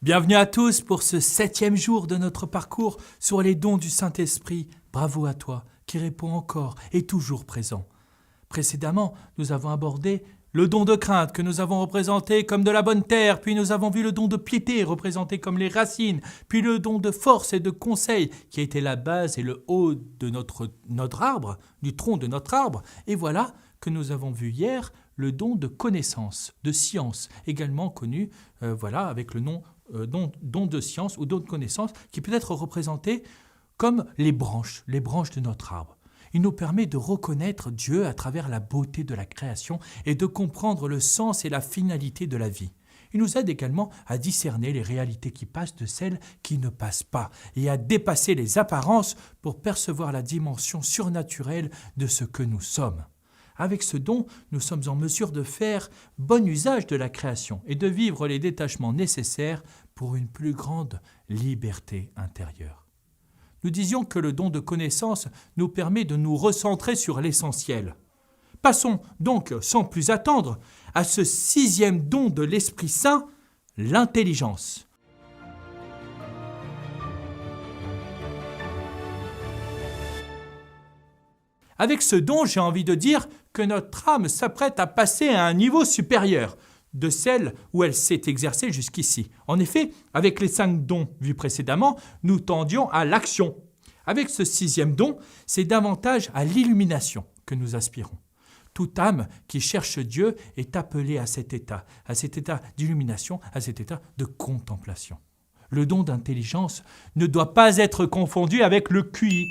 Bienvenue à tous pour ce 7e jour de notre parcours sur les dons du Saint-Esprit. Bravo à toi qui réponds encore et toujours présent. Précédemment, nous avons abordé le don de crainte que nous avons représenté comme de la bonne terre, puis nous avons vu le don de piété représenté comme les racines, puis le don de force et de conseil qui a été la base et le haut de notre arbre, du tronc de notre arbre. Et voilà que nous avons vu hier le don de connaissance, de science, également connu avec le nom don de science ou don de connaissance, qui peut être représenté comme les branches de notre arbre. Il nous permet de reconnaître Dieu à travers la beauté de la création et de comprendre le sens et la finalité de la vie. Il nous aide également à discerner les réalités qui passent de celles qui ne passent pas et à dépasser les apparences pour percevoir la dimension surnaturelle de ce que nous sommes. Avec ce don, nous sommes en mesure de faire bon usage de la création et de vivre les détachements nécessaires pour une plus grande liberté intérieure. Nous disions que le don de connaissance nous permet de nous recentrer sur l'essentiel. Passons donc, sans plus attendre, à ce 6e don de l'Esprit Saint, l'intelligence. Avec ce don, j'ai envie de dire que notre âme s'apprête à passer à un niveau supérieur de celle où elle s'est exercée jusqu'ici. En effet, avec les 5 dons vus précédemment, nous tendions à l'action. Avec ce 6e don, c'est davantage à l'illumination que nous aspirons. Toute âme qui cherche Dieu est appelée à cet état d'illumination, à cet état de contemplation. Le don d'intelligence ne doit pas être confondu avec le QI.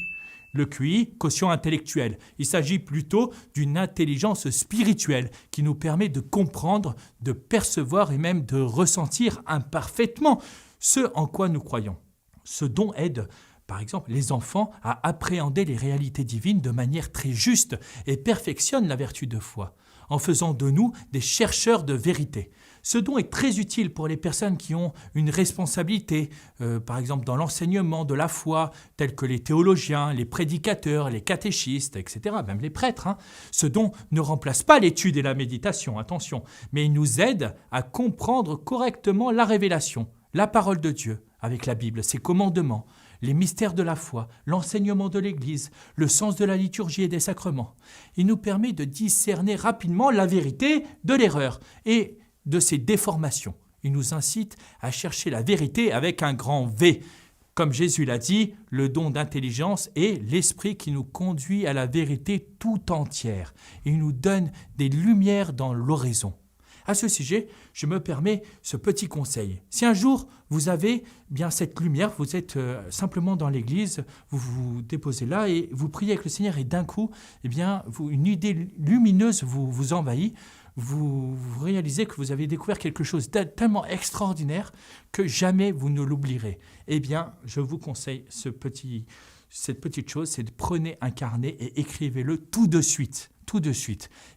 Le QI, quotient intellectuel. Il s'agit plutôt d'une intelligence spirituelle qui nous permet de comprendre, de percevoir et même de ressentir imparfaitement ce en quoi nous croyons. Ce don aide, par exemple, les enfants à appréhender les réalités divines de manière très juste et perfectionne la vertu de foi, en faisant de nous des chercheurs de vérité. Ce don est très utile pour les personnes qui ont une responsabilité, par exemple dans l'enseignement de la foi, tels que les théologiens, les prédicateurs, les catéchistes, etc., même les prêtres. Ce don ne remplace pas l'étude et la méditation, attention, mais il nous aide à comprendre correctement la révélation, la parole de Dieu, avec la Bible, ses commandements, les mystères de la foi, l'enseignement de l'Église, le sens de la liturgie et des sacrements. Il nous permet de discerner rapidement la vérité de l'erreur et de ses déformations. Il nous incite à chercher la vérité avec un grand V. Comme Jésus l'a dit, le don d'intelligence est l'esprit qui nous conduit à la vérité tout entière. Il nous donne des lumières dans l'oraison. À ce sujet, je me permets ce petit conseil. Si un jour vous avez bien cette lumière, vous êtes simplement dans l'église, vous vous déposez là et vous priez avec le Seigneur et d'un coup, une idée lumineuse vous envahit, vous réalisez que vous avez découvert quelque chose de tellement extraordinaire que jamais vous ne l'oublierez. Eh bien, je vous conseille cette petite chose, c'est de prenez un carnet et écrivez-le tout de suite,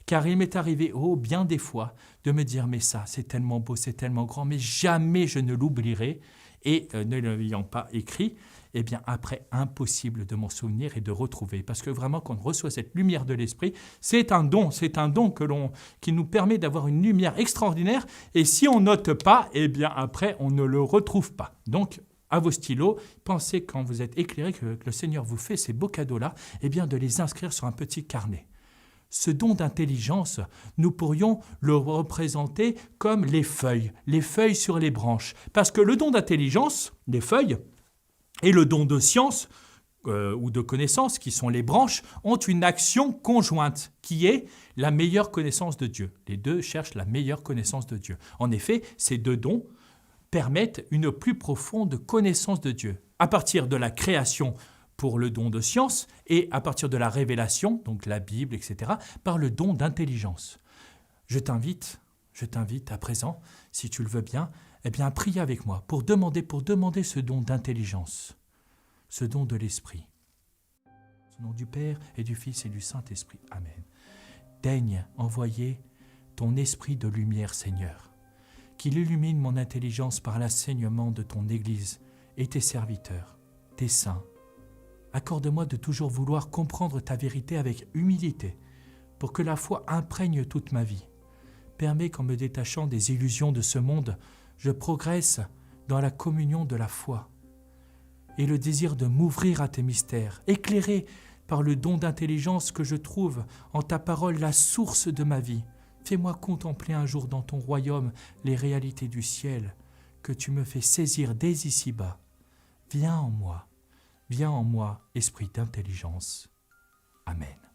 car il m'est arrivé bien des fois de me dire mais ça c'est tellement beau, c'est tellement grand, mais jamais je ne l'oublierai et ne l'ayant pas écrit, eh bien après impossible de m'en souvenir et de retrouver, parce que vraiment quand on reçoit cette lumière de l'esprit, c'est un don qui nous permet d'avoir une lumière extraordinaire et si on note pas, eh bien après on ne le retrouve pas. Donc à vos stylos, pensez quand vous êtes éclairé que le Seigneur vous fait ces beaux cadeaux-là, eh bien de les inscrire sur un petit carnet. Ce don d'intelligence, nous pourrions le représenter comme les feuilles sur les branches. Parce que le don d'intelligence, les feuilles, et le don de science ou de connaissance, qui sont les branches, ont une action conjointe, qui est la meilleure connaissance de Dieu. Les deux cherchent la meilleure connaissance de Dieu. En effet, ces deux dons permettent une plus profonde connaissance de Dieu. À partir de la création, pour le don de science et à partir de la révélation, donc la Bible, etc., par le don d'intelligence. Je t'invite à présent, si tu le veux bien, à prier avec moi pour demander ce don d'intelligence, ce don de l'Esprit. Au nom du Père et du Fils et du Saint-Esprit. Amen. Daigne envoyer ton esprit de lumière, Seigneur, qu'il illumine mon intelligence par l'enseignement de ton Église et tes serviteurs, tes saints. Accorde-moi de toujours vouloir comprendre ta vérité avec humilité, pour que la foi imprègne toute ma vie. Permets qu'en me détachant des illusions de ce monde, je progresse dans la communion de la foi et le désir de m'ouvrir à tes mystères, éclairé par le don d'intelligence que je trouve en ta parole la source de ma vie. Fais-moi contempler un jour dans ton royaume les réalités du ciel que tu me fais saisir dès ici-bas. Viens en moi, esprit d'intelligence. Amen.